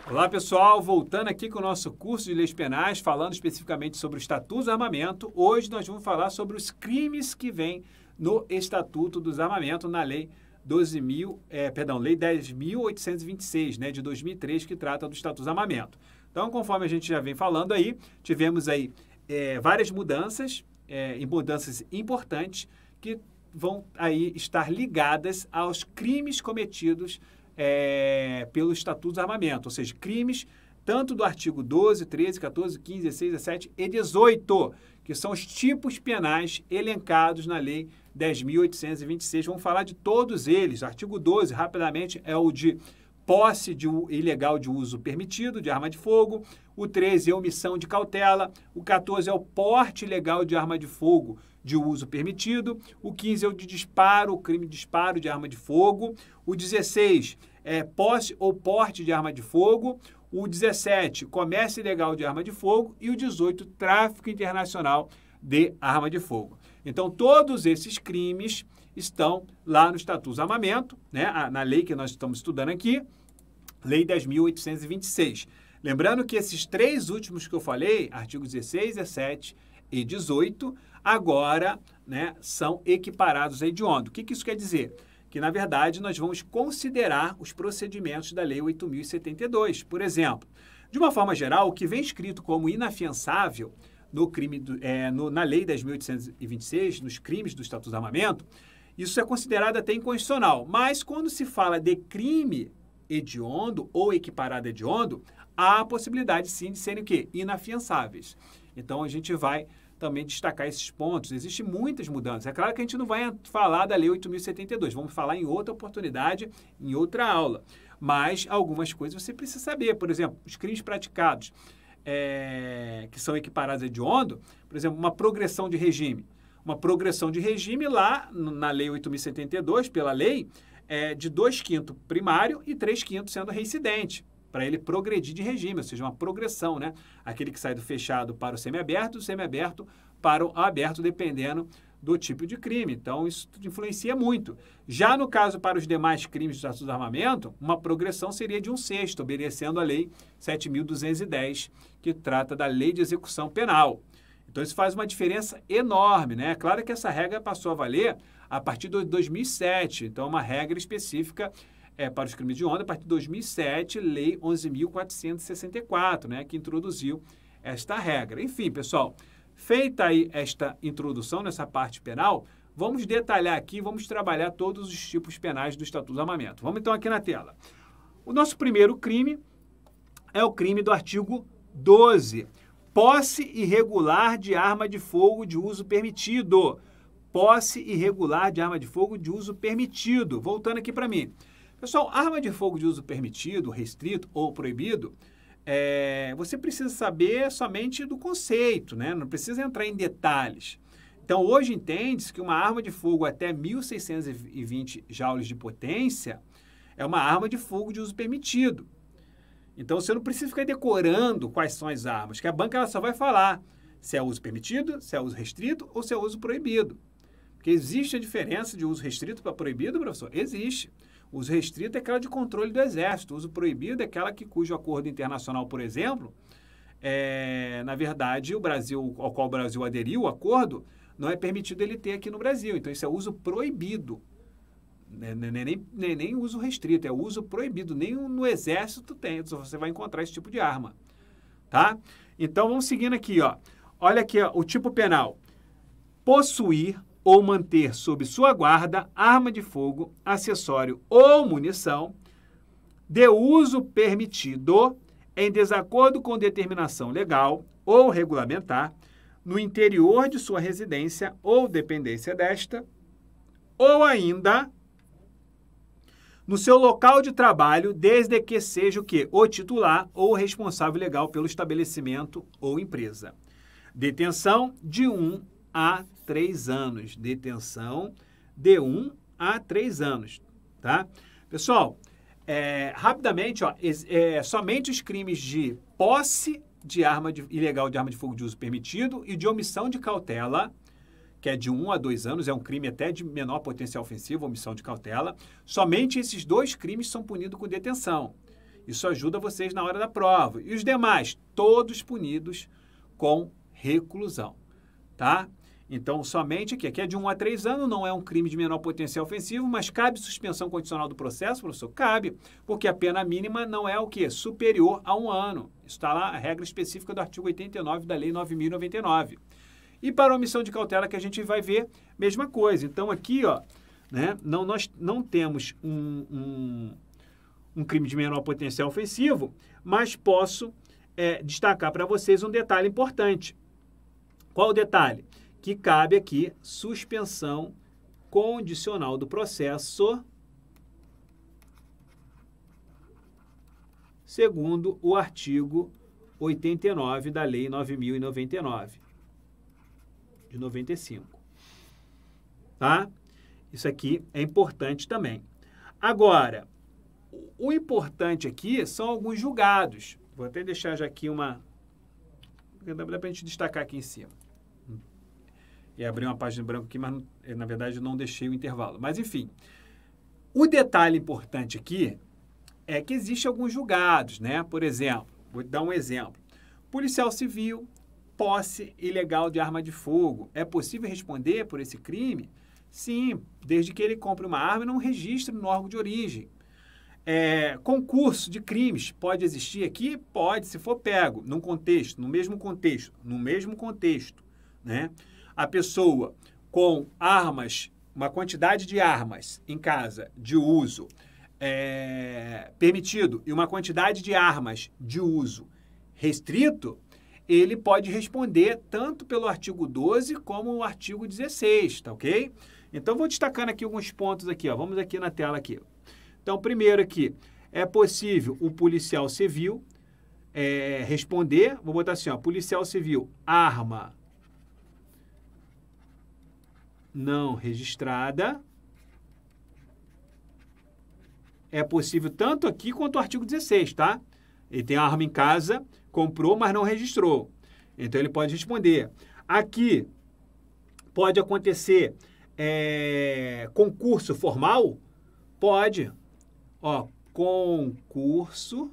Olá pessoal, voltando aqui com o nosso curso de leis penais, falando especificamente sobre o Estatuto do Armamento. Hoje nós vamos falar sobre os crimes que vêm no Estatuto dos Armamentos, na Lei 10.826, né, de 2003, que trata do Estatuto dos Armamentos. Então, conforme a gente já vem falando aí, tivemos aí várias mudanças, e mudanças importantes, que vão aí estar ligadas aos crimes cometidos pelo Estatuto dos Armamentos, ou seja, crimes tanto do artigo 12, 13, 14, 15, 16, 17 e 18, que são os tipos penais elencados na Lei 10.826. Vamos falar de todos eles. O artigo 12, rapidamente, é o de posse ilegal de uso permitido de arma de fogo. O 13 é omissão de cautela. O 14 é o porte ilegal de arma de fogo de uso permitido. O 15 é o de disparo, o crime de disparo de arma de fogo. O 16 é posse ou porte de arma de fogo. O 17, comércio ilegal de arma de fogo. E o 18, tráfico internacional de arma de fogo. Então, todos esses crimes estão lá no Estatuto do Armamento, né, na lei que nós estamos estudando aqui, Lei 10.826. Lembrando que esses três últimos que eu falei, artigos 16, 17 e 18, agora, né, são equiparados a hediondo. O que isso quer dizer? Que, na verdade, nós vamos considerar os procedimentos da Lei 8.072. Por exemplo, de uma forma geral, o que vem escrito como inafiançável no crime na Lei 10.826, nos crimes do Estatuto do Armamento, isso é considerado até inconstitucional. Mas, quando se fala de crime hediondo ou equiparado a hediondo, há a possibilidade, sim, de serem o quê? Inafiançáveis. Então, a gente vai também destacar esses pontos. Existem muitas mudanças. É claro que a gente não vai falar da Lei 8.072. Vamos falar em outra oportunidade, em outra aula. Mas algumas coisas você precisa saber. Por exemplo, os crimes praticados que são equiparados a hediondo, por exemplo, uma progressão de regime. Uma progressão de regime lá na Lei 8.072, pela lei, de 2/5 primário e 3/5 sendo reincidente, para ele progredir de regime, ou seja, uma progressão, né? Aquele que sai do fechado para o semiaberto, do semiaberto para o aberto, dependendo do tipo de crime. Então, isso influencia muito. Já no caso para os demais crimes do Estatuto do Armamento, uma progressão seria de 1/6, obedecendo a Lei 7.210, que trata da Lei de Execução Penal. Então, isso faz uma diferença enorme, né? É claro que essa regra passou a valer a partir de 2007. Então, é uma regra específica para os crimes de hediondo, a partir de 2007, Lei 11.464, né? Que introduziu esta regra. Enfim, pessoal, feita aí esta introdução nessa parte penal, vamos detalhar aqui, vamos trabalhar todos os tipos penais do Estatuto do Armamento. Vamos então aqui na tela. O nosso primeiro crime é o crime do artigo 12. Posse irregular de arma de fogo de uso permitido. Posse irregular de arma de fogo de uso permitido. Voltando aqui para mim. Pessoal, arma de fogo de uso permitido, restrito ou proibido, você precisa saber somente do conceito, né? Não precisa entrar em detalhes. Então, hoje entende-se que uma arma de fogo até 1.620 joules de potência é uma arma de fogo de uso permitido. Então, você não precisa ficar decorando quais são as armas, que a banca ela só vai falar se é uso permitido, se é uso restrito ou se é uso proibido. Porque existe a diferença de uso restrito para proibido, professor? Existe. O uso restrito é aquela de controle do Exército. O uso proibido é aquela cujo acordo internacional, por exemplo, na verdade, o Brasil, ao qual o Brasil aderiu, o acordo, não é permitido ele ter aqui no Brasil. Então, isso é uso proibido. Nem uso restrito, é uso proibido. Nem no Exército você vai encontrar esse tipo de arma. Tá? Então, vamos seguindo aqui. Ó. Olha aqui ó, o tipo penal. Possuir ou manter sob sua guarda arma de fogo, acessório ou munição de uso permitido em desacordo com determinação legal ou regulamentar no interior de sua residência ou dependência desta, ou ainda no seu local de trabalho, desde que seja o quê? O titular ou responsável legal pelo estabelecimento ou empresa. Detenção de 1 a 3 anos. Detenção de 1 a 3 anos, tá? Pessoal, rapidamente, ó, somente os crimes de posse de arma ilegal de arma de fogo de uso permitido e de omissão de cautela, que é de 1 a 2 anos, é um crime até de menor potencial ofensivo, omissão de cautela. Somente esses dois crimes são punidos com detenção. Isso ajuda vocês na hora da prova. E os demais, todos punidos com reclusão, tá? Então, somente aqui é de 1 a 3 anos, não é um crime de menor potencial ofensivo, mas cabe suspensão condicional do processo, professor? Cabe, porque a pena mínima não é o quê? Superior a 1 ano. Isso está lá, a regra específica do artigo 89 da Lei 9.099. E para omissão de cautela, que a gente vai ver, mesma coisa. Então, aqui, ó, né, nós não temos um crime de menor potencial ofensivo, mas posso destacar para vocês um detalhe importante. Qual o detalhe? Que cabe aqui suspensão condicional do processo segundo o artigo 89 da Lei 9.099, de 95. Tá? Isso aqui é importante também. Agora, o importante aqui são alguns julgados. Vou até deixar já aqui uma... Dá para a gente destacar aqui em cima. E abri uma página em branco aqui, mas na verdade não deixei o intervalo. Mas enfim, o detalhe importante aqui é que existem alguns julgados, né? Por exemplo, vou dar um exemplo. Policial civil, posse ilegal de arma de fogo. É possível responder por esse crime? Sim, desde que ele compre uma arma e não registre no órgão de origem. Concurso de crimes pode existir aqui? Pode, se for pego, num contexto, no mesmo contexto, né? A pessoa com armas, uma quantidade de armas em casa de uso permitido e uma quantidade de armas de uso restrito, ele pode responder tanto pelo artigo 12 como o artigo 16, tá ok? Então, vou destacando aqui alguns pontos aqui, ó. Vamos aqui na tela aqui. Então, primeiro aqui, é possível o policial civil responder, vou botar assim, ó, policial civil, arma não registrada. É possível tanto aqui quanto o artigo 16, tá? Ele tem a arma em casa, comprou, mas não registrou. Então, ele pode responder. Aqui, pode acontecer concurso formal? Pode. Ó, concurso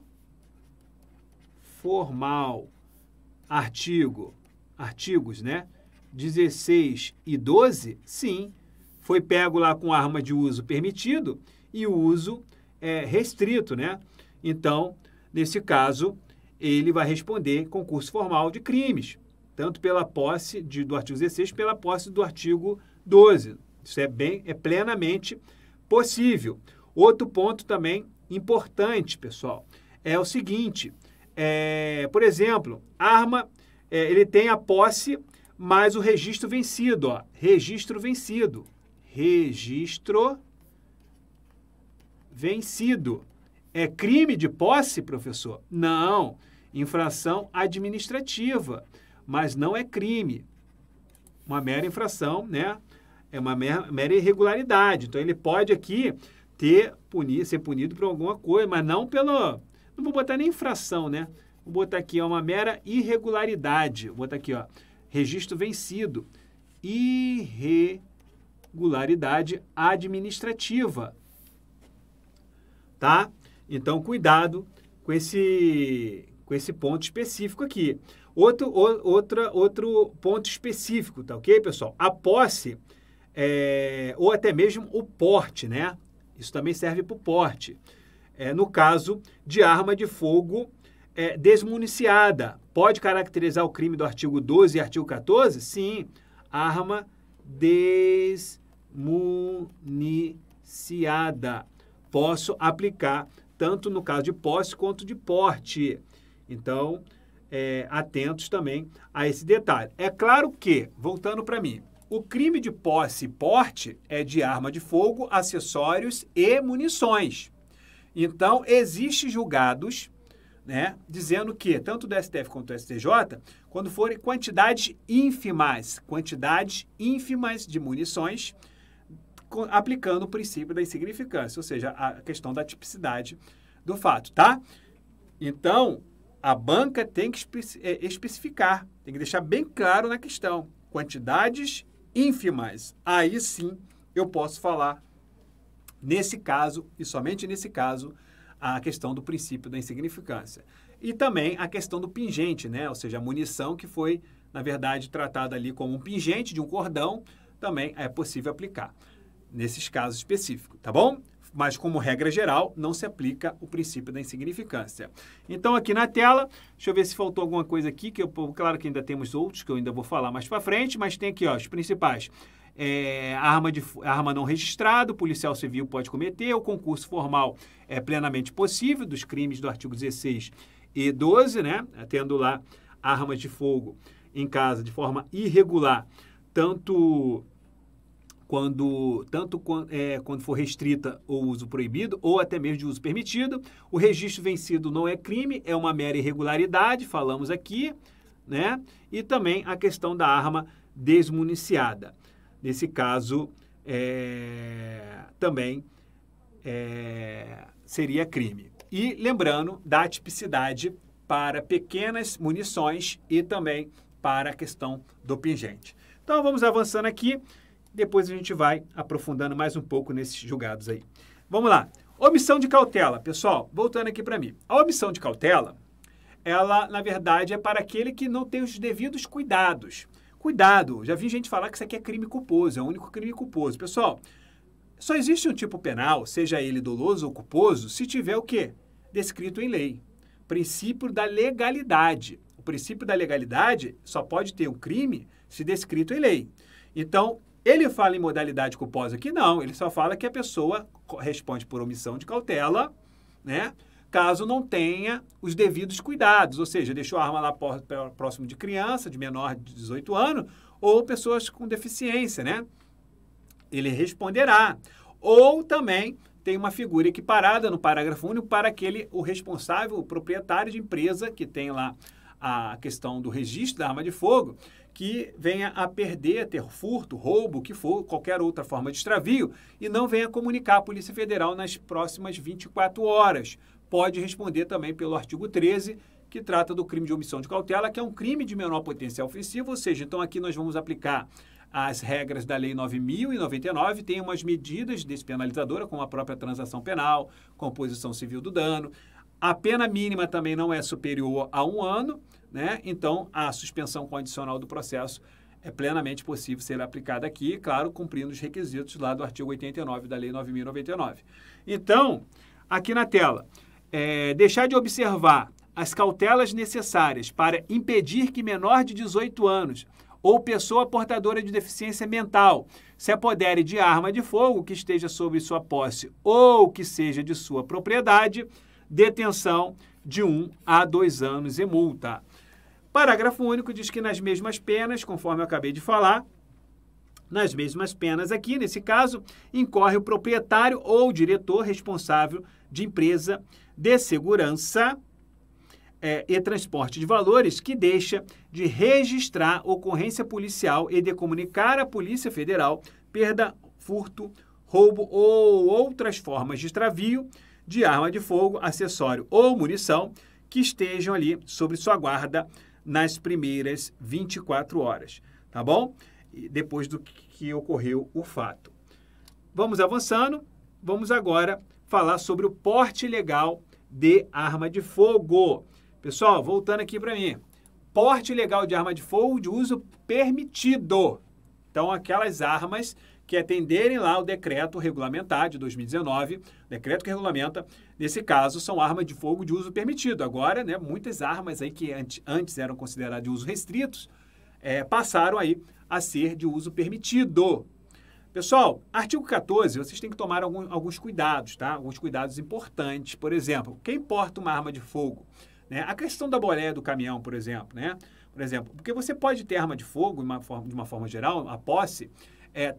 formal. Artigos, né? 16 e 12, sim, foi pego lá com arma de uso permitido e o uso restrito, né? Então, nesse caso, ele vai responder concurso formal de crimes, tanto pela posse do artigo 16, pela posse do artigo 12. Isso é plenamente possível. Outro ponto também importante, pessoal, é o seguinte, por exemplo, arma, ele tem a posse, mas o registro vencido, ó, registro vencido. É crime de posse, professor? Não, infração administrativa, mas não é crime. Uma mera infração, né? É uma mera irregularidade. Então, ele pode aqui ser punido por alguma coisa, mas não pelo... Não vou botar nem infração, né? Vou botar aqui, uma mera irregularidade. Vou botar aqui, ó, registro vencido. Irregularidade administrativa. Tá? Então, cuidado com esse ponto específico aqui. Outro ponto específico, tá ok, pessoal? A posse, ou até mesmo o porte, né? Isso também serve para o porte. No caso de arma de fogo desmuniciada. Pode caracterizar o crime do artigo 12 e artigo 14? Sim, arma desmuniciada. Posso aplicar tanto no caso de posse quanto de porte. Então, atentos também a esse detalhe. É claro que, voltando para mim, o crime de posse e porte é de arma de fogo, acessórios e munições. Então, existem julgados, né, dizendo que, tanto do STF quanto do STJ, quando forem quantidades ínfimas de munições, aplicando o princípio da insignificância, ou seja, a questão da tipicidade do fato, tá? Então, a banca tem que especificar, tem que deixar bem claro na questão, quantidades ínfimas. Aí sim eu posso falar, nesse caso, e somente nesse caso, a questão do princípio da insignificância. E também a questão do pingente, né? Ou seja, a munição que foi, na verdade, tratada ali como um pingente de um cordão, também é possível aplicar nesses casos específicos, tá bom? Mas, como regra geral, não se aplica o princípio da insignificância. Então, aqui na tela, deixa eu ver se faltou alguma coisa aqui, claro que ainda temos outros, que eu ainda vou falar mais para frente, mas tem aqui, ó, os principais. Arma não registrada, o policial civil pode cometer, o concurso formal é plenamente possível, dos crimes do artigo 16 e 12, né? Tendo lá armas de fogo em casa de forma irregular, tanto quando for restrita ou uso proibido, ou até mesmo de uso permitido. O registro vencido não é crime, é uma mera irregularidade, falamos aqui, né? E também a questão da arma desmuniciada. Nesse caso, também seria crime. E lembrando da atipicidade para pequenas munições e também para a questão do pingente. Então, vamos avançando aqui. Depois a gente vai aprofundando mais um pouco nesses julgados aí. Vamos lá. Omissão de cautela. Pessoal, voltando aqui para mim. A omissão de cautela, ela, na verdade, é para aquele que não tem os devidos cuidados. Cuidado, já vi gente falar que isso aqui é crime culposo, é o único crime culposo. Pessoal, só existe um tipo penal, seja ele doloso ou culposo, se tiver o quê? Descrito em lei. Princípio da legalidade. O princípio da legalidade só pode ter um crime se descrito em lei. Então, ele fala em modalidade culposa aqui? Não, ele só fala que a pessoa responde por omissão de cautela, né? Caso não tenha os devidos cuidados, ou seja, deixou a arma lá próximo de criança, de menor de 18 anos, ou pessoas com deficiência, né? Ele responderá. Ou também tem uma figura equiparada no parágrafo único para o responsável, o proprietário de empresa, que tem lá a questão do registro da arma de fogo, que venha a perder, a ter furto, roubo, o que for, qualquer outra forma de extravio, e não venha comunicar à Polícia Federal nas próximas 24 horas. Pode responder também pelo artigo 13, que trata do crime de omissão de cautela, que é um crime de menor potencial ofensivo, ou seja, então aqui nós vamos aplicar as regras da Lei 9.099, tem umas medidas despenalizadoras, como a própria transação penal, composição civil do dano. A pena mínima também não é superior a 1 ano, né? Então, a suspensão condicional do processo é plenamente possível ser aplicada aqui, claro, cumprindo os requisitos lá do artigo 89 da Lei 9.099. Então, aqui na tela, deixar de observar as cautelas necessárias para impedir que menor de 18 anos ou pessoa portadora de deficiência mental se apodere de arma de fogo que esteja sob sua posse ou que seja de sua propriedade, detenção de 1 a 2 anos e multa. Parágrafo único diz que nas mesmas penas, conforme eu acabei de falar, nas mesmas penas aqui, nesse caso, incorre o proprietário ou diretor responsável de empresa de segurança e transporte de valores que deixa de registrar ocorrência policial e de comunicar à Polícia Federal perda, furto, roubo ou outras formas de extravio de arma de fogo, acessório ou munição que estejam ali sobre sua guarda nas primeiras 24 horas, tá bom? Depois do que ocorreu o fato. Vamos avançando, vamos agora falar sobre o porte legal de arma de fogo. Pessoal, voltando aqui para mim. Porte legal de arma de fogo de uso permitido. Então, aquelas armas que atenderem lá o decreto regulamentar de 2019, decreto que regulamenta, nesse caso, são armas de fogo de uso permitido. Agora, né, muitas armas aí que antes eram consideradas de uso restritos, passaram aí a ser de uso permitido. Pessoal, artigo 14, vocês têm que tomar alguns cuidados, tá? Alguns cuidados importantes. Por exemplo, quem porta uma arma de fogo? Né? A questão da boleia do caminhão, por exemplo, né? Por exemplo, porque você pode ter arma de fogo, de uma forma geral, a posse,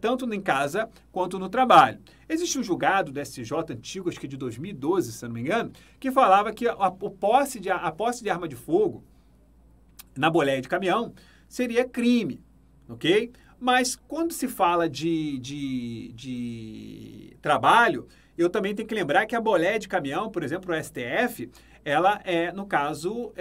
tanto em casa quanto no trabalho. Existe um julgado do STJ antigo, acho que de 2012, se não me engano, que falava que a posse de arma de fogo na boleia de caminhão seria crime, ok? Mas quando se fala de trabalho, eu também tenho que lembrar que a boleia de caminhão, por exemplo, o STF, ela é, no caso,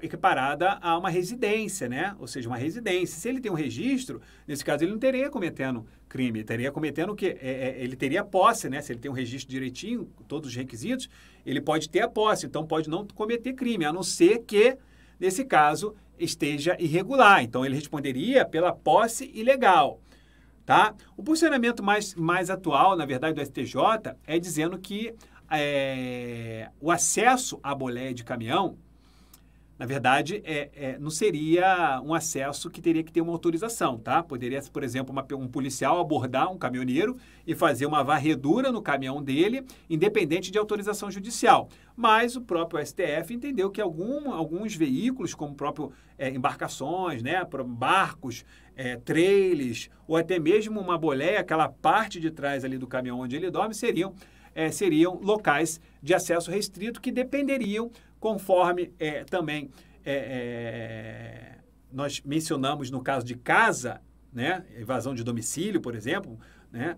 equiparada a uma residência, né? Ou seja, uma residência. Se ele tem um registro, nesse caso ele não teria cometendo crime, ele teria cometendo o quê? Ele teria posse, né? Se ele tem um registro direitinho, todos os requisitos, ele pode ter a posse, então pode não cometer crime, a não ser que, nesse caso, esteja irregular. Então ele responderia pela posse ilegal. Tá? O posicionamento mais atual, na verdade, do STJ é dizendo que o acesso à boleia de caminhão, na verdade, não seria um acesso que teria que ter uma autorização, tá? Poderia, por exemplo, um policial abordar um caminhoneiro e fazer uma varredura no caminhão dele, independente de autorização judicial. Mas o próprio STF entendeu que alguns veículos, como próprio embarcações, né, barcos, trailers, ou até mesmo uma boleia, aquela parte de trás ali do caminhão onde ele dorme, seriam locais de acesso restrito que dependeriam, conforme também nós mencionamos no caso de casa, né, evasão de domicílio, por exemplo, né,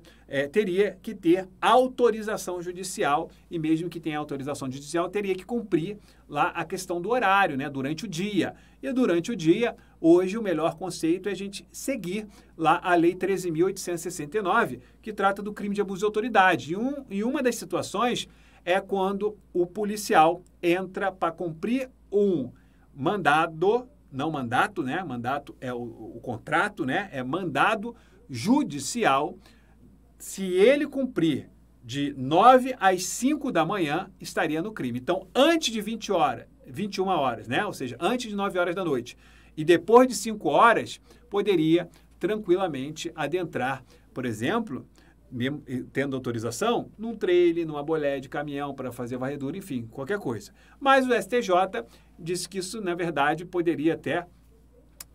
teria que ter autorização judicial, e mesmo que tenha autorização judicial, teria que cumprir lá a questão do horário, né, durante o dia. E durante o dia, hoje o melhor conceito é a gente seguir lá a Lei 13.869, que trata do crime de abuso de autoridade. E uma das situações é quando o policial entra para cumprir um mandado, não mandato, né? Mandato é o contrato, né? É mandado judicial. Se ele cumprir de 9 às 5 da manhã, estaria no crime. Então, antes de 21 horas, né? Ou seja, antes de 9 horas da noite e depois de 5 horas, poderia tranquilamente adentrar, por exemplo, mesmo tendo autorização, num trailer, numa boleia de caminhão para fazer varredura, enfim, qualquer coisa. Mas o STJ disse que isso, na verdade, poderia até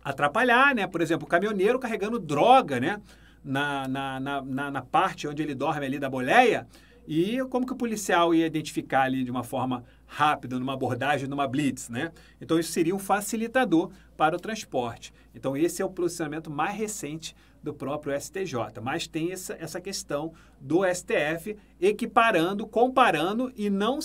atrapalhar, né? Por exemplo, o caminhoneiro carregando droga, né? Na parte onde ele dorme ali da boleia, e como que o policial ia identificar ali de uma forma rápida, numa abordagem, numa blitz, né? Então, isso seria um facilitador para o transporte. Então, esse é o posicionamento mais recente do próprio STJ, mas tem essa questão do STF equiparando, comparando e não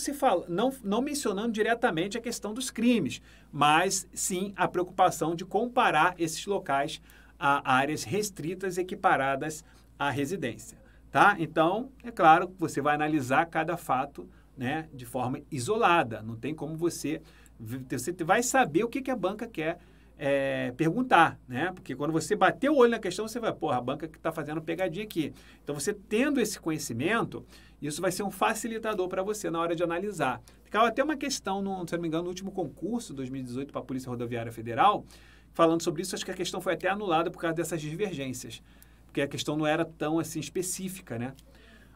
mencionando diretamente a questão dos crimes, mas sim a preocupação de comparar esses locais a áreas restritas equiparadas à residência, tá? Então, é claro que você vai analisar cada fato, né, de forma isolada, não tem como você vai saber o que a banca quer perguntar, né? Porque quando você bater o olho na questão, você vai, porra, a banca que está fazendo pegadinha aqui. Então, você tendo esse conhecimento, isso vai ser um facilitador para você na hora de analisar. Ficava até uma questão, se não me engano, no último concurso, 2018, para a Polícia Rodoviária Federal, falando sobre isso. Acho que a questão foi até anulada por causa dessas divergências, porque a questão não era tão assim específica, né?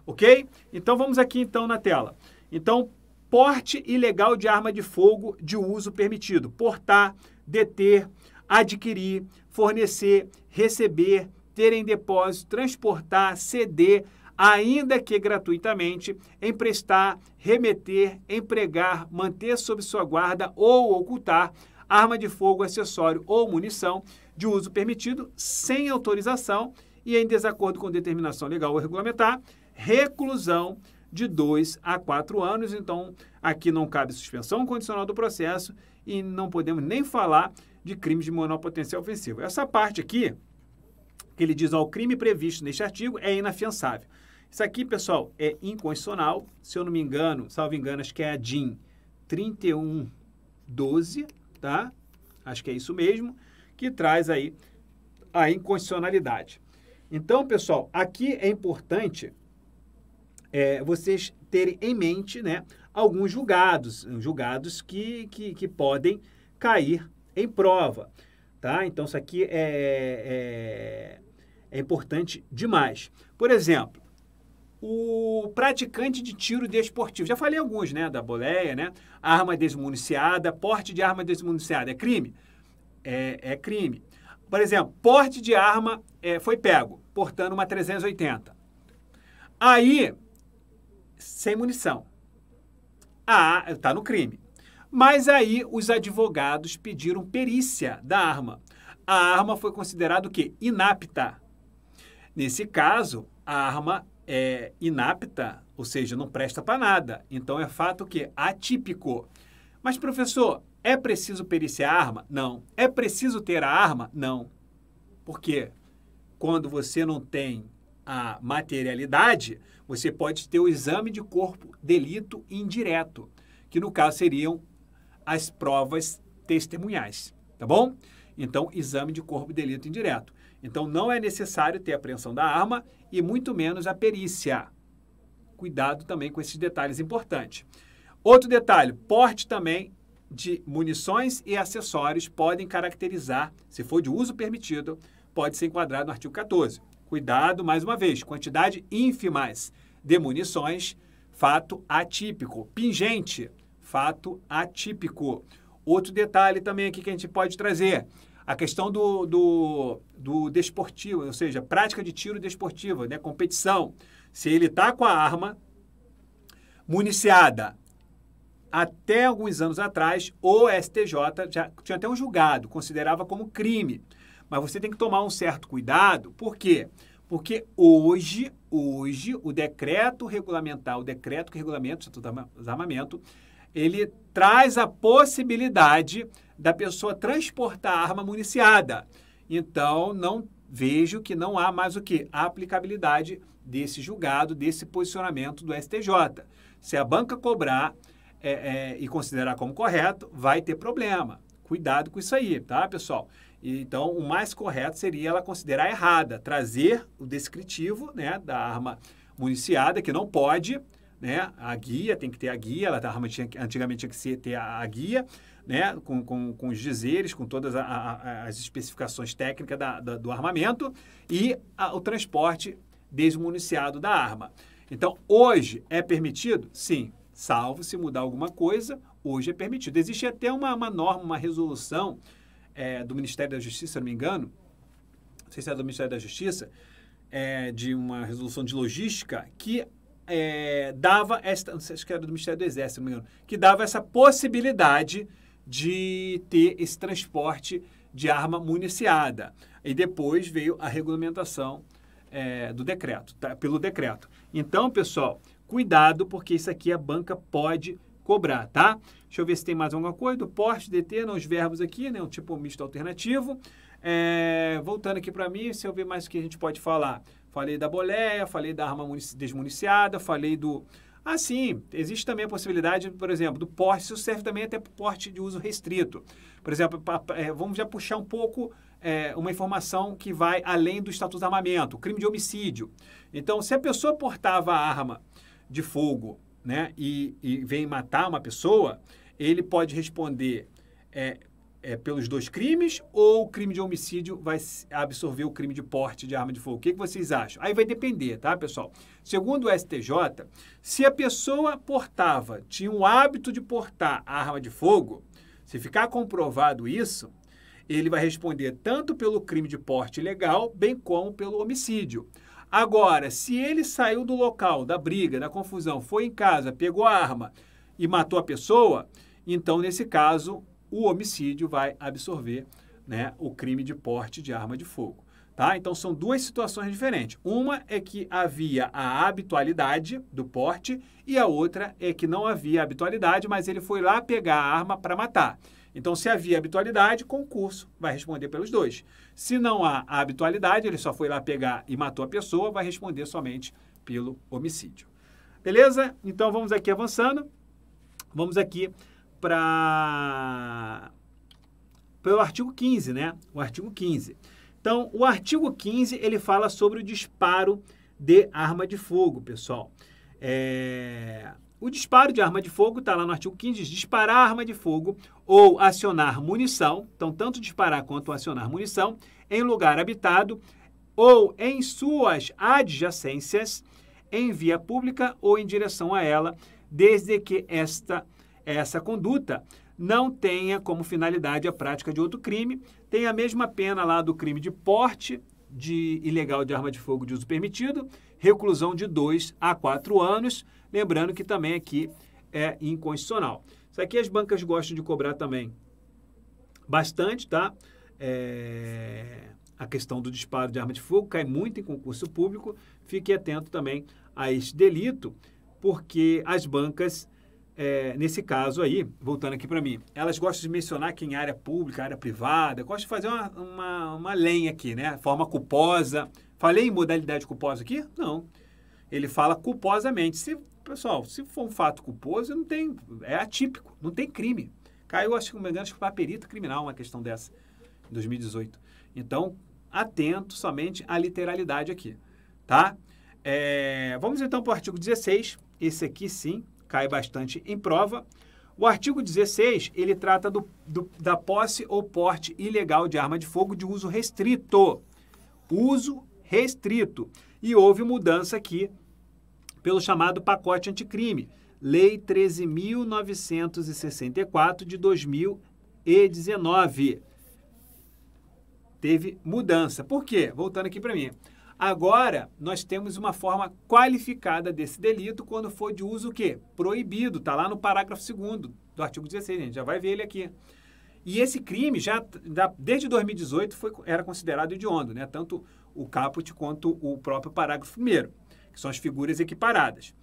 Ok? Então, vamos aqui então na tela. Então, porte ilegal de arma de fogo de uso permitido. Portar, deter, adquirir, fornecer, receber, ter em depósito, transportar, ceder, ainda que gratuitamente, emprestar, remeter, empregar, manter sob sua guarda ou ocultar arma de fogo, acessório ou munição de uso permitido sem autorização e em desacordo com determinação legal ou regulamentar, reclusão de 2 a 4 anos. Então, aqui não cabe suspensão condicional do processo e não podemos nem falar de crimes de menor potencial ofensivo. Essa parte aqui, que ele diz, ó, o crime previsto neste artigo é inafiançável. Isso aqui, pessoal, é inconstitucional. Se eu não me engano, salvo engano, acho que é a DIN 3112, tá? Acho que é isso mesmo, que traz aí a inconstitucionalidade. Então, pessoal, aqui é importante vocês terem em mente, né, alguns julgados que podem cair em prova, tá? Então, isso aqui é importante demais. Por exemplo, o praticante de tiro desportivo. Já falei alguns, né, da boleia, né? Arma desmuniciada, porte de arma desmuniciada. É crime? É crime. Por exemplo, porte de arma foi pego, portando uma 380. Aí, sem munição. Está no crime. Mas aí os advogados pediram perícia da arma. A arma foi considerada o quê? Inapta. Nesse caso, a arma é inapta, ou seja, não presta para nada. Então, é fato que atípico. Mas, professor, é preciso periciar a arma? Não. É preciso ter a arma? Não. Por quê? Quando você não tem a materialidade, você pode ter o exame de corpo delito indireto, que no caso seriam as provas testemunhais, tá bom? Então, exame de corpo delito indireto. Então, não é necessário ter a apreensão da arma e muito menos a perícia. Cuidado também com esses detalhes importantes. Outro detalhe, porte também de munições e acessórios podem caracterizar, se for de uso permitido, pode ser enquadrado no artigo 14. Cuidado, mais uma vez, quantidade ínfimas de munições, fato atípico. Pingente, fato atípico. Outro detalhe também aqui que a gente pode trazer, a questão do desportivo, ou seja, prática de tiro desportivo, né, competição. Se ele está com a arma municiada, até alguns anos atrás, o STJ já tinha até um julgado, considerava como crime. Mas você tem que tomar um certo cuidado, por quê? Porque hoje o decreto regulamentar, o decreto que regulamenta o Estatuto do Desarmamento, ele traz a possibilidade da pessoa transportar a arma municiada. Então, não vejo que não há mais o quê? A aplicabilidade desse julgado, desse posicionamento do STJ. Se a banca cobrar e considerar como correto, vai ter problema. Cuidado com isso aí, tá, pessoal? Então, o mais correto seria ela considerar errada, trazer o descritivo, né, da arma municiada, que não pode, né, a guia, tem que ter a guia, a arma antigamente tinha que ter a guia, né, com os dizeres, com todas as especificações técnicas do armamento e o transporte desmuniciado da arma. Então, hoje é permitido? Sim, salvo se mudar alguma coisa, hoje é permitido. Existe até uma norma, uma resolução do Ministério da Justiça, se não me engano, não sei se é do Ministério da Justiça, de uma resolução de logística que dava esta, não sei, acho que era do Ministério do Exército, se não me engano, que dava essa possibilidade de ter esse transporte de arma municiada. E depois veio a regulamentação do decreto, tá? Pelo decreto. Então, pessoal, cuidado, porque isso aqui a banca pode cobrar, tá? Deixa eu ver se tem mais alguma coisa. Do porte, deter, os verbos aqui, né? Um tipo misto alternativo. Voltando aqui para mim, se eu ver mais o que a gente pode falar. Falei da boleia, falei da arma desmuniciada, falei do... sim, existe também a possibilidade, por exemplo, do porte, isso serve também até para o porte de uso restrito. Por exemplo, vamos já puxar um pouco uma informação que vai além do Estatuto do Armamento, crime de homicídio. Então, se a pessoa portava a arma de fogo, né, e vem matar uma pessoa, ele pode responder pelos dois crimes ou o crime de homicídio vai absorver o crime de porte de arma de fogo? O que vocês acham? Aí vai depender, tá, pessoal? Segundo o STJ, se a pessoa tinha o hábito de portar arma de fogo, se ficar comprovado isso, ele vai responder tanto pelo crime de porte ilegal, bem como pelo homicídio. Agora, se ele saiu do local, da briga, da confusão, foi em casa, pegou a arma e matou a pessoa, então, nesse caso, o homicídio vai absorver, né, o crime de porte de arma de fogo. Tá? Então, são duas situações diferentes. Uma é que havia a habitualidade do porte e a outra é que não havia habitualidade, mas ele foi lá pegar a arma para matar. Então, se havia habitualidade, concurso vai responder pelos dois. Se não há a habitualidade, ele só foi lá pegar e matou a pessoa, vai responder somente pelo homicídio. Beleza? Então, vamos aqui avançando. Vamos aqui pelo artigo 15, né? O artigo 15. Então, o artigo 15, ele fala sobre o disparo de arma de fogo, pessoal. O disparo de arma de fogo está lá no artigo 15, diz disparar arma de fogo ou acionar munição, então tanto disparar quanto acionar munição, em lugar habitado ou em suas adjacências, em via pública ou em direção a ela, desde que essa conduta não tenha como finalidade a prática de outro crime, tem a mesma pena lá do crime de porte ilegal de arma de fogo de uso permitido, reclusão de 2 a 4 anos, lembrando que também aqui é inconstitucional. Isso aqui as bancas gostam de cobrar também bastante, tá? A questão do disparo de arma de fogo cai muito em concurso público, fique atento também a este delito, porque as bancas, nesse caso aí, voltando aqui para mim, elas gostam de mencionar que em área pública, área privada, gostam de fazer uma lenha aqui, né? Forma culposa. Falei em modalidade culposa aqui? Não. Ele fala culposamente. Pessoal, se for um fato culposo, não tem, é atípico, não tem crime. Caiu, acho que não me engano, acho que foi a perita criminal uma questão dessa, em 2018. Então, atento somente à literalidade aqui, tá? Vamos então para o artigo 16. Esse aqui, sim, cai bastante em prova. O artigo 16, ele trata da posse ou porte ilegal de arma de fogo de uso restrito. Uso restrito. E houve mudança aqui pelo chamado pacote anticrime, Lei 13.964 de 2019. Teve mudança. Por quê? Voltando aqui para mim. Agora, nós temos uma forma qualificada desse delito quando for de uso o quê? Proibido. Está lá no parágrafo 2º do artigo 16, a gente já vai ver ele aqui. E esse crime, desde 2018, era considerado hediondo, né? Tanto o caput quanto o próprio parágrafo 1º, que são as figuras equiparadas.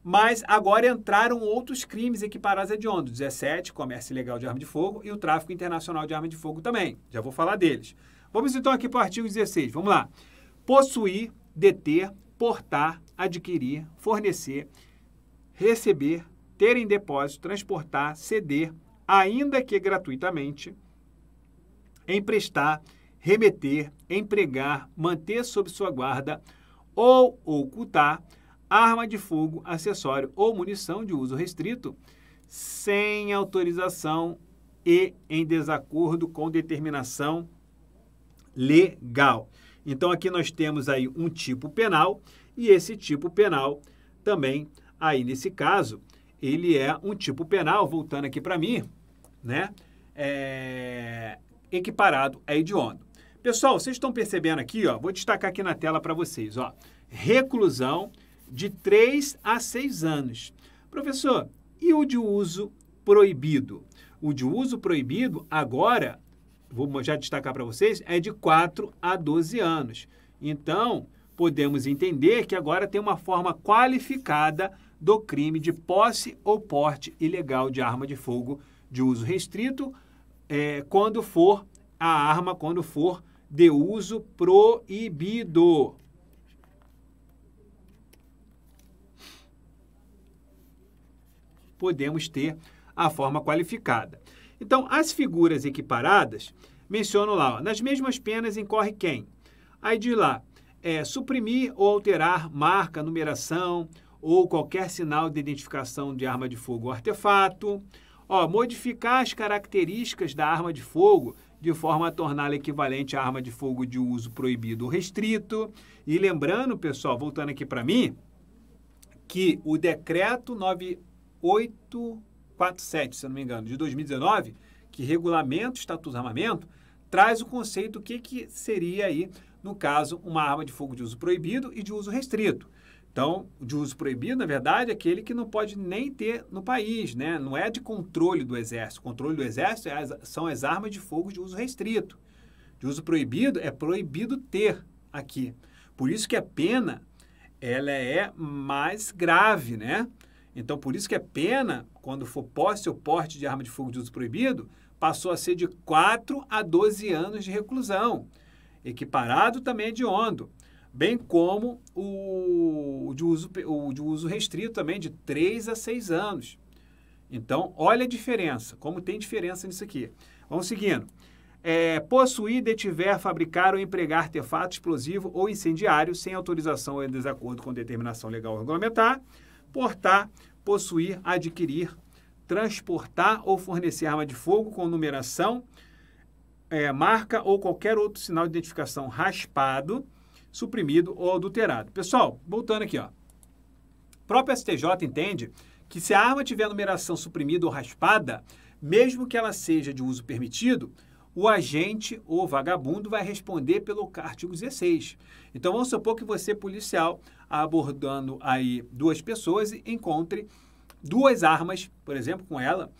Mas agora entraram outros crimes equiparados a hediondo. 17, comércio ilegal de arma de fogo, e o tráfico internacional de arma de fogo também. Já vou falar deles. Vamos então aqui para o artigo 16. Vamos lá. Possuir, deter, portar, adquirir, fornecer, receber, ter em depósito, transportar, ceder, ainda que gratuitamente, emprestar, remeter, empregar, manter sob sua guarda ou ocultar arma de fogo, acessório ou munição de uso restrito, sem autorização e em desacordo com determinação legal. Então, aqui nós temos aí um tipo penal, e esse tipo penal também, aí nesse caso, ele é um tipo penal, voltando aqui para mim, né, equiparado a hediondo. Pessoal, vocês estão percebendo aqui, ó, vou destacar aqui na tela para vocês, ó, reclusão de 3 a 6 anos. Professor, e o de uso proibido? O de uso proibido, agora, vou já destacar para vocês, é de 4 a 12 anos. Então, podemos entender que agora tem uma forma qualificada do crime de posse ou porte ilegal de arma de fogo de uso restrito, quando for de uso proibido. Podemos ter a forma qualificada. Então, as figuras equiparadas, mencionam lá, ó, nas mesmas penas incorre quem? Aí diz lá, suprimir ou alterar marca, numeração ou qualquer sinal de identificação de arma de fogo ou artefato. Ó, modificar as características da arma de fogo de forma a torná-la equivalente à arma de fogo de uso proibido ou restrito. E lembrando, pessoal, voltando aqui para mim, que o decreto 9847, se eu não me engano, de 2019, que regulamenta o Estatuto do Armamento, traz o conceito do que seria aí, no caso, uma arma de fogo de uso proibido e de uso restrito. Então, de uso proibido, na verdade, é aquele que não pode nem ter no país, né? Não é de controle do Exército. O controle do Exército são as armas de fogo de uso restrito. De uso proibido, é proibido ter aqui. Por isso que a pena, ela é mais grave, né? Então, por isso que a pena, quando for posse ou porte de arma de fogo de uso proibido, passou a ser de 4 a 12 anos de reclusão. Equiparado também é hediondo, bem como o de uso restrito também de 3 a 6 anos. Então, olha a diferença, como tem diferença nisso aqui. Vamos seguindo. Possuir, detiver, fabricar ou empregar artefato explosivo ou incendiário sem autorização ou em desacordo com determinação legal ou regulamentar. Portar, possuir, adquirir, transportar ou fornecer arma de fogo com numeração, marca ou qualquer outro sinal de identificação raspado, suprimido ou adulterado. Pessoal, voltando aqui, ó. O próprio STJ entende que se a arma tiver numeração suprimida ou raspada, mesmo que ela seja de uso permitido, o agente ou vagabundo vai responder pelo artigo 16. Então, vamos supor que você, policial, abordando aí 2 pessoas, encontre 2 armas, por exemplo, com ela,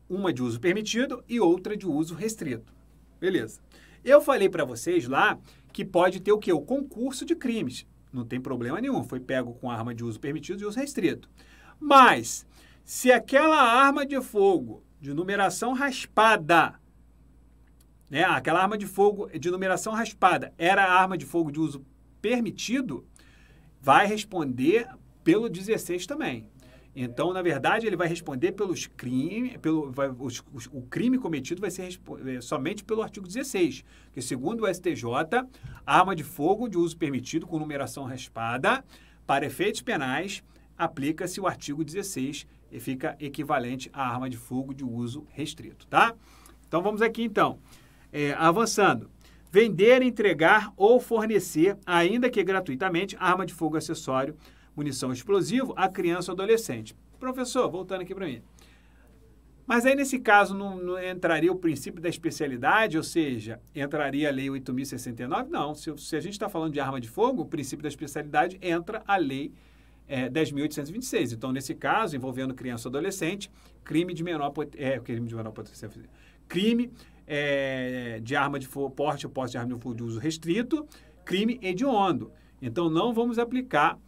uma de uso permitido e outra de uso restrito. Beleza. Eu falei para vocês lá que pode ter o quê? O concurso de crimes. não tem problema nenhum, foi pego com arma de uso permitido e uso restrito. Mas, se aquela arma de fogo de numeração raspada, né, aquela arma de fogo de numeração raspada era a arma de fogo de uso permitido, vai responder pelo 16 também. Então, na verdade, ele vai responder pelos crimes, o crime cometido vai ser somente pelo artigo 16, que segundo o STJ, arma de fogo de uso permitido com numeração raspada, para efeitos penais, aplica-se o artigo 16 e fica equivalente à arma de fogo de uso restrito, tá? Então, vamos aqui, então, avançando. Vender, entregar ou fornecer, ainda que gratuitamente, arma de fogo acessório, munição explosivo a criança ou adolescente. Professor, voltando aqui para mim. Mas aí, nesse caso, não entraria o princípio da especialidade, ou seja, entraria a Lei 8.069? Não, se a gente está falando de arma de fogo, o princípio da especialidade entra a Lei 10.826. Então, nesse caso, envolvendo criança ou adolescente, crime de menor potência, crime de arma de fogo, porte ou posse de arma de fogo de uso restrito, crime hediondo. Então, não vamos aplicar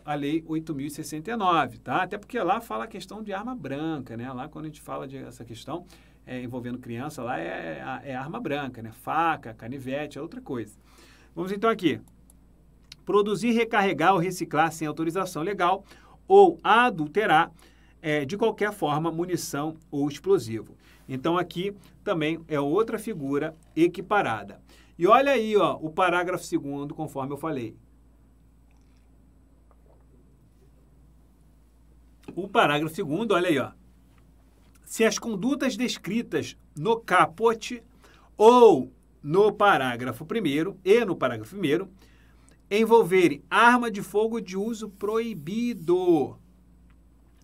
a Lei 8.069, tá? Até porque lá fala a questão de arma branca, né? Lá quando a gente fala dessa questão envolvendo criança, lá é arma branca, né? Faca, canivete, é outra coisa. Vamos então aqui. Produzir, recarregar ou reciclar sem autorização legal ou adulterar de qualquer forma munição ou explosivo. Então aqui também é outra figura equiparada. E olha aí, ó, o parágrafo 2º, conforme eu falei. O parágrafo 2º, olha aí, ó. Se as condutas descritas no caput ou no parágrafo 1º e no parágrafo 1º envolverem arma de fogo de uso proibido,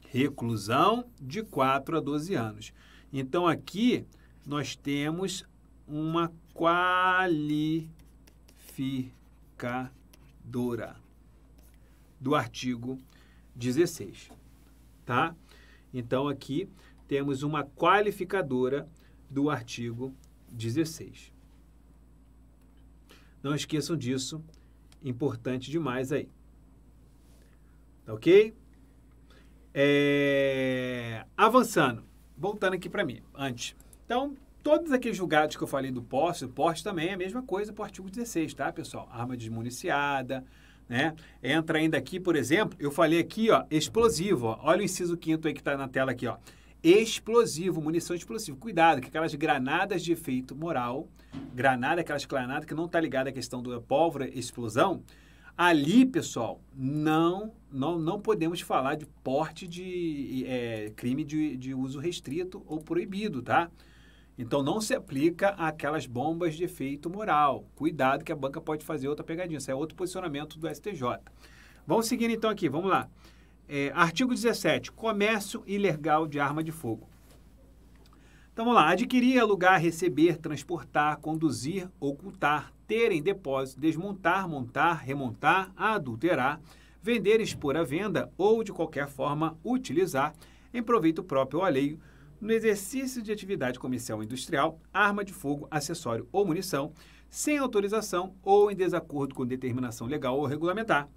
reclusão de 4 a 12 anos. Então, aqui nós temos uma qualificadora do artigo 16. Tá? Então, aqui temos uma qualificadora do artigo 16. Não esqueçam disso, importante demais aí. Tá ok? Avançando, voltando aqui para mim, antes. Então, todos aqueles julgados que eu falei do porte, o porte também é a mesma coisa para o artigo 16, tá, pessoal? Arma desmuniciada, né? Entra ainda aqui, por exemplo, eu falei aqui, ó, explosivo, ó. Olha o inciso 5º aí que está na tela aqui, ó. Explosivo, munição explosiva. Cuidado, que aquelas granadas de efeito moral, aquelas granadas que não está ligada à questão da pólvora, explosão, ali, pessoal, não podemos falar de porte de crime de uso restrito ou proibido, tá? Então, não se aplica àquelas bombas de efeito moral. Cuidado que a banca pode fazer outra pegadinha. Isso é outro posicionamento do STJ. Vamos seguindo, então, aqui. Vamos lá. Artigo 17. Comércio ilegal de arma de fogo. Então, vamos lá. Adquirir, alugar, receber, transportar, conduzir, ocultar, ter em depósito, desmontar, montar, remontar, adulterar, vender, expor à venda ou, de qualquer forma, utilizar, em proveito próprio ou alheio, no exercício de atividade comercial ou industrial, arma de fogo, acessório ou munição, sem autorização ou em desacordo com determinação legal ou regulamentar.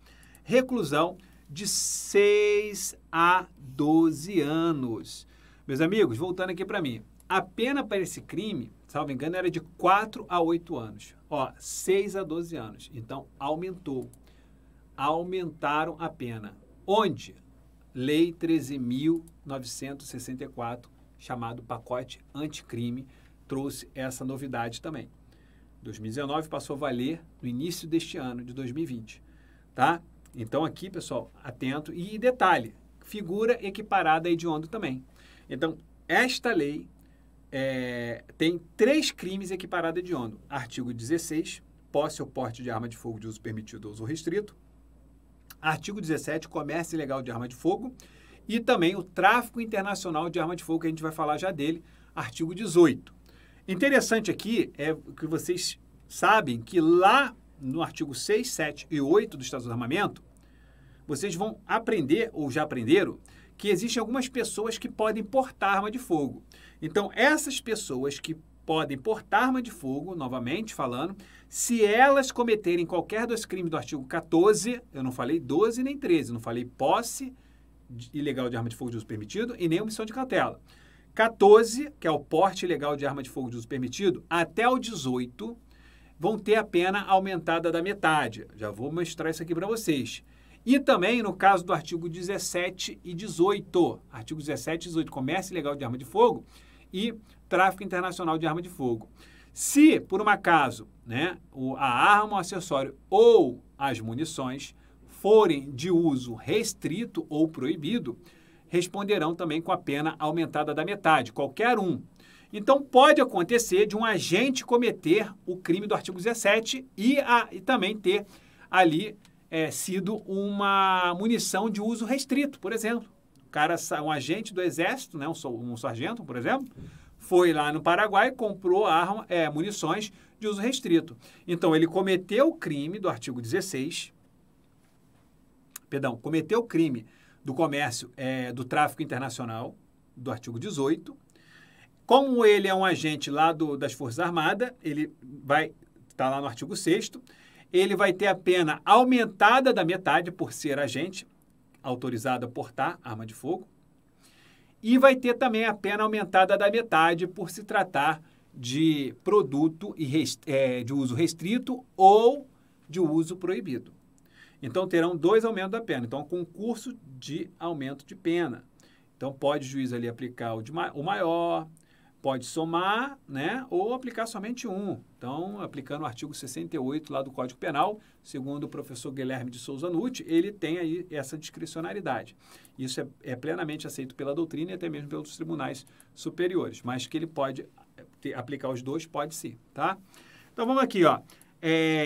Reclusão de 6 a 12 anos. Meus amigos, voltando aqui para mim, a pena para esse crime, salvo engano, era de 4 a 8 anos. Ó, 6 a 12 anos. Então, aumentaram a pena. Onde? Lei 13.964, chamado pacote anticrime, trouxe essa novidade também. 2019 passou a valer no início deste ano, de 2020, tá? Então aqui, pessoal, atento. E detalhe, figura equiparada a hediondo também. Então, esta lei tem 3 crimes equiparados a hediondo. Artigo 16, posse ou porte de arma de fogo de uso permitido ou uso restrito. Artigo 17, comércio ilegal de arma de fogo. E também o tráfico internacional de arma de fogo, que a gente vai falar já dele, artigo 18. Interessante aqui é que vocês sabem que lá no artigo 6, 7 e 8 do Estatuto do Armamento, vocês vão aprender, ou já aprenderam, que existem algumas pessoas que podem portar arma de fogo. Então, essas pessoas que podem portar arma de fogo, novamente falando, se elas cometerem qualquer dos crimes do artigo 14, eu não falei 12 nem 13, não falei posse ilegal de arma de fogo de uso permitido e nem omissão de cautela. 14, que é o porte ilegal de arma de fogo de uso permitido, até o 18, vão ter a pena aumentada da metade. Já vou mostrar isso aqui para vocês. E também no caso do artigo 17 e 18. Artigo 17 e 18, comércio ilegal de arma de fogo e tráfico internacional de arma de fogo. Se, por um acaso, né, a arma, o acessório ou as munições forem de uso restrito ou proibido, responderão também com a pena aumentada da metade, qualquer um. Então, pode acontecer de um agente cometer o crime do artigo 17 e também ter ali sido uma munição de uso restrito, por exemplo. Um agente do Exército, né, um sargento, por exemplo, foi lá no Paraguai e comprou munições de uso restrito. Então, ele cometeu o crime do artigo 16, cometeu o crime do comércio do tráfico internacional, do artigo 18. Como ele é um agente lá das Forças Armadas, ele vai estar lá no artigo 6º, ele vai ter a pena aumentada da metade por ser agente autorizado a portar arma de fogo e vai ter também a pena aumentada da metade por se tratar de produto de uso restrito ou de uso proibido. Então, terão 2 aumentos da pena. Então, concurso de aumento de pena. Então, pode o juiz ali aplicar o maior, pode somar, né, ou aplicar somente um. Então, aplicando o artigo 68 lá do Código Penal, segundo o professor Guilherme de Souza Nutti, ele tem aí essa discricionariedade. Isso é plenamente aceito pela doutrina e até mesmo pelos tribunais superiores, mas que ele pode aplicar os dois, pode sim, tá? Então, vamos aqui, ó.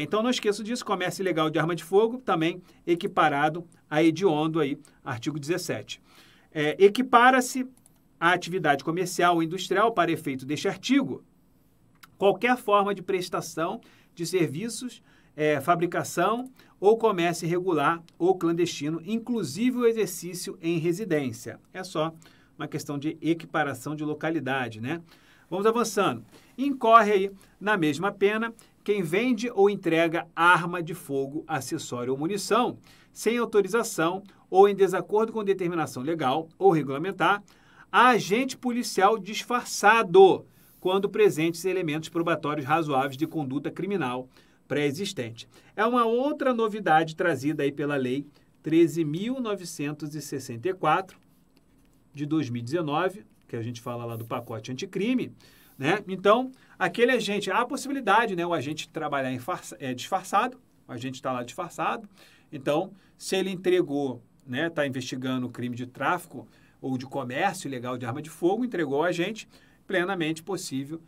Então, não esqueça disso, comércio ilegal de arma de fogo, também equiparado a hediondo aí, artigo 17. Equipara-se a atividade comercial ou industrial para efeito deste artigo qualquer forma de prestação de serviços, fabricação ou comércio irregular ou clandestino, inclusive o exercício em residência. É só uma questão de equiparação de localidade, né? Vamos avançando. Incorre aí na mesma pena quem vende ou entrega arma de fogo, acessório ou munição, sem autorização ou em desacordo com determinação legal ou regulamentar, a agente policial disfarçado, quando presentes elementos probatórios razoáveis de conduta criminal pré-existente. É uma outra novidade trazida aí pela Lei 13.964 de 2019, que a gente fala lá do pacote anticrime, né? Então, aquele agente, há a possibilidade, né, o agente trabalhar disfarçado, o agente está lá disfarçado, então, se ele entregou, né, está investigando o crime de tráfico ou de comércio ilegal de arma de fogo, entregou ao agente, plenamente possível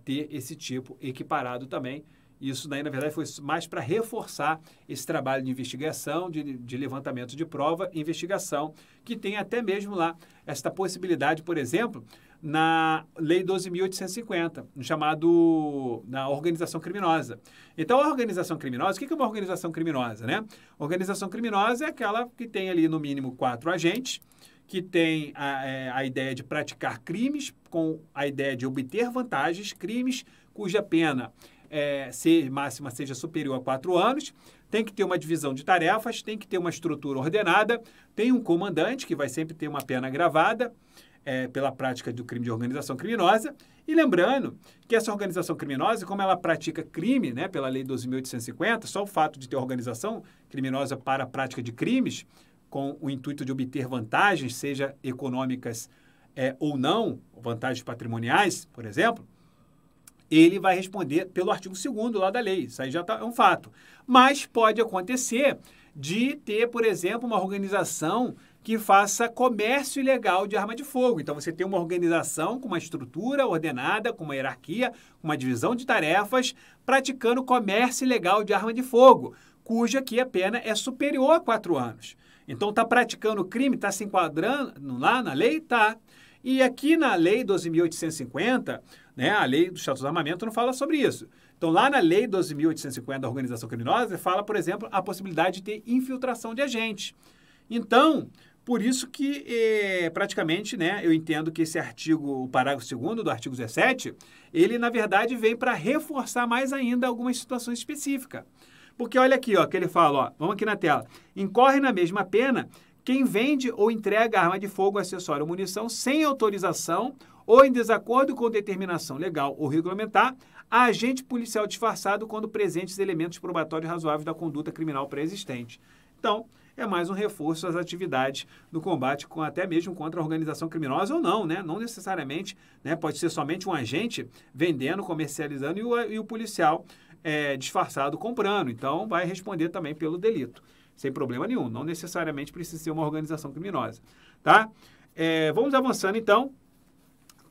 ter esse tipo equiparado também. Isso daí, na verdade, foi mais para reforçar esse trabalho de investigação, de levantamento de prova, investigação, que tem até mesmo lá esta possibilidade, por exemplo, na Lei 12.850, na organização criminosa. Então, a organização criminosa, o que é uma organização criminosa, né? Organização criminosa é aquela que tem ali, no mínimo, 4 agentes, que tem a ideia de praticar crimes com a ideia de obter vantagens, crimes cuja pena máxima seja superior a 4 anos, tem que ter uma divisão de tarefas, tem que ter uma estrutura ordenada, tem um comandante que vai sempre ter uma pena agravada pela prática do crime de organização criminosa. E lembrando que essa organização criminosa, como ela pratica crime, né, pela Lei 12.850, só o fato de ter organização criminosa para a prática de crimes, com o intuito de obter vantagens, seja econômicas ou não, vantagens patrimoniais, por exemplo, ele vai responder pelo artigo 2º lá da lei. Isso aí já é um fato. Mas pode acontecer de ter, por exemplo, uma organização que faça comércio ilegal de arma de fogo. Então, você tem uma organização com uma estrutura ordenada, com uma hierarquia, com uma divisão de tarefas, praticando comércio ilegal de arma de fogo, cuja aqui a pena é superior a 4 anos. Então, está praticando crime, está se enquadrando lá na lei? Está. E aqui na Lei 12.850, né, a Lei do Estatuto do Armamento não fala sobre isso. Então, lá na Lei 12.850 da organização criminosa, fala, por exemplo, a possibilidade de ter infiltração de agentes. Então, Por isso que, praticamente, né, eu entendo que esse artigo, o parágrafo 2º do artigo 17, ele, na verdade, vem para reforçar mais ainda algumas situações específicas. Porque olha aqui, ó, que ele fala, ó, vamos aqui na tela, incorre na mesma pena quem vende ou entrega arma de fogo, acessório ou munição sem autorização ou em desacordo com determinação legal ou regulamentar a agente policial disfarçado quando presentes elementos probatórios razoáveis da conduta criminal pré-existente. Então, é mais um reforço às atividades no combate até mesmo contra a organização criminosa ou não, né? Não necessariamente, né? Pode ser somente um agente vendendo, comercializando e o policial disfarçado comprando. Então, vai responder também pelo delito, sem problema nenhum. Não necessariamente precisa ser uma organização criminosa, tá? Vamos avançando, então.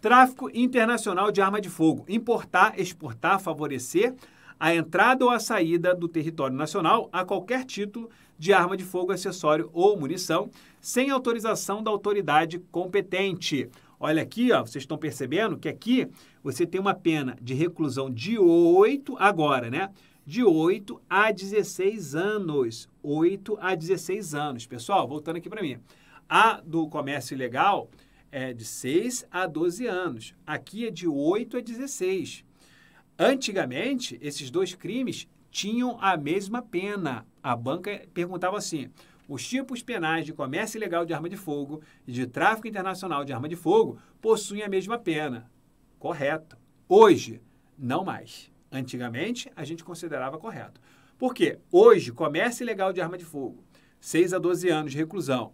Tráfico internacional de arma de fogo. Importar, exportar, favorecer a entrada ou a saída do território nacional a qualquer título de arma de fogo, acessório ou munição, sem autorização da autoridade competente. Olha aqui, ó, vocês estão percebendo que aqui você tem uma pena de reclusão de 8, agora, né? De 8 a 16 anos. 8 a 16 anos. Pessoal, voltando aqui para mim. A do comércio ilegal é de 6 a 12 anos. Aqui é de 8 a 16. Antigamente, esses dois crimes tinham a mesma pena. A banca perguntava assim, os tipos penais de comércio ilegal de arma de fogo e de tráfico internacional de arma de fogo possuem a mesma pena. Correto. Hoje, não mais. Antigamente, a gente considerava correto. Por quê? Hoje, comércio ilegal de arma de fogo, 6 a 12 anos de reclusão.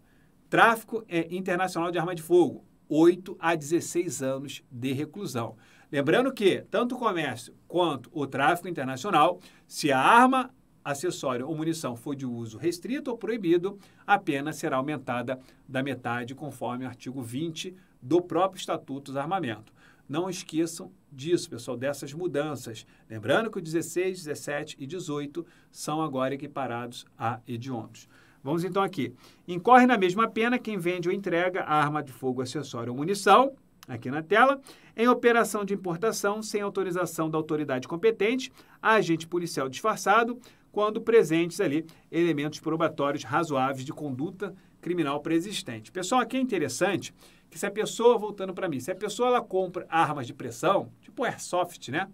Tráfico internacional de arma de fogo, 8 a 16 anos de reclusão. Lembrando que tanto o comércio quanto o tráfico internacional, se a arma, acessório ou munição for de uso restrito ou proibido, a pena será aumentada da metade, conforme o artigo 20 do próprio Estatuto do Armamento. Não esqueçam disso, pessoal, dessas mudanças. Lembrando que o 16, 17 e 18 são agora equiparados a hediondos. Vamos então aqui. Incorre na mesma pena quem vende ou entrega a arma de fogo, acessório ou munição, aqui na tela, em operação de importação sem autorização da autoridade competente, a agente policial disfarçado, quando presentes ali elementos probatórios razoáveis de conduta criminal pré-existente. Pessoal, aqui é interessante que se a pessoa, voltando para mim, se a pessoa ela compra armas de pressão, tipo airsoft, né,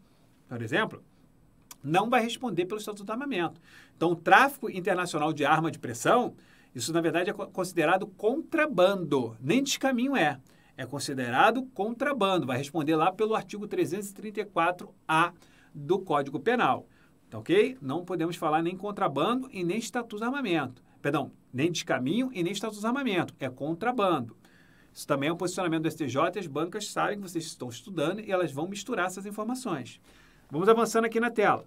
por exemplo, não vai responder pelo Estatuto do Armamento. Então, o tráfico internacional de arma de pressão, isso na verdade é considerado contrabando, nem descaminho é. É considerado contrabando, vai responder lá pelo artigo 334-A do Código Penal. Tá ok? Não podemos falar nem contrabando e nem Estatuto do Armamento. Perdão, nem descaminho e nem Estatuto do Armamento. É contrabando. Isso também é um posicionamento do STJ e as bancas sabem que vocês estão estudando e elas vão misturar essas informações. Vamos avançando aqui na tela.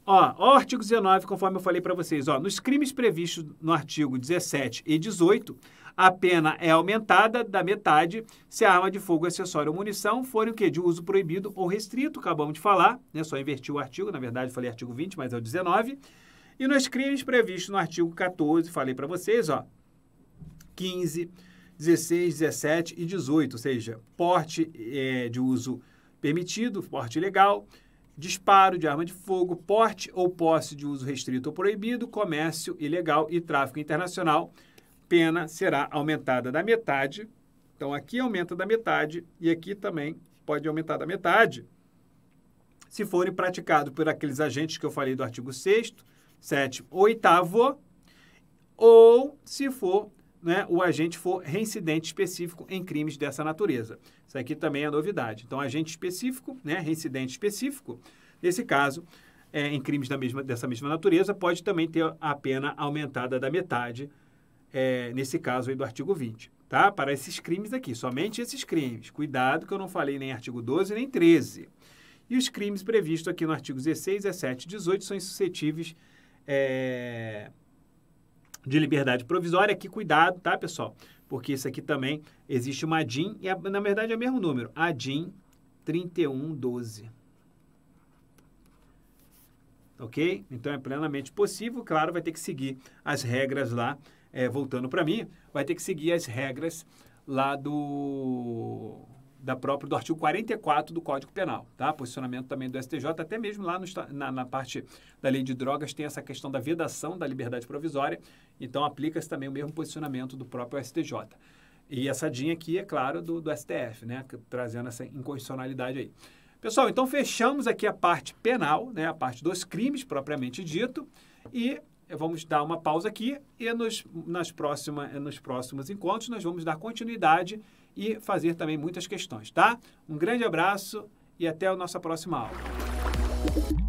Ó, o artigo 19, conforme eu falei para vocês, ó, nos crimes previstos no artigo 17 e 18, a pena é aumentada da metade se a arma de fogo, acessório ou munição forem o quê? De uso proibido ou restrito, acabamos de falar, né? Só inverti o artigo, na verdade falei artigo 20, mas é o 19. E nos crimes previstos no artigo 14, falei para vocês, ó, 15, 16, 17 e 18, ou seja, porte de uso permitido, porte ilegal, disparo de arma de fogo, porte ou posse de uso restrito ou proibido, comércio ilegal e tráfico internacional, pena será aumentada da metade. Então, aqui aumenta da metade e aqui também pode aumentar da metade se forem praticados por aqueles agentes que eu falei do artigo 6º, 7º, 8º, ou se for, né, o agente for reincidente específico em crimes dessa natureza. Isso aqui também é novidade. Então, agente específico, né, reincidente específico, nesse caso, em crimes dessa mesma natureza, pode também ter a pena aumentada da metade, nesse caso aí do artigo 20, tá? Para esses crimes aqui, somente esses crimes. Cuidado que eu não falei nem artigo 12 nem 13. E os crimes previstos aqui no artigo 16, 17 e 18 são insuscetíveis de liberdade provisória. Aqui, cuidado, tá, pessoal? Porque isso aqui também existe uma ADIM, e na verdade é o mesmo número, ADIM 3112. Ok? Então, é plenamente possível, claro, vai ter que seguir as regras lá, voltando para mim, vai ter que seguir as regras lá do artigo 44 do Código Penal, tá? Posicionamento também do STJ, até mesmo lá na parte da lei de drogas tem essa questão da vedação da liberdade provisória, então aplica-se também o mesmo posicionamento do próprio STJ. E essa DIN aqui, é claro, do STF, né? Trazendo essa inconstitucionalidade aí. Pessoal, então fechamos aqui a parte penal, né? A parte dos crimes propriamente dito, e vamos dar uma pausa aqui e nos próximos encontros nós vamos dar continuidade e fazer também muitas questões, tá? Um grande abraço e até a nossa próxima aula.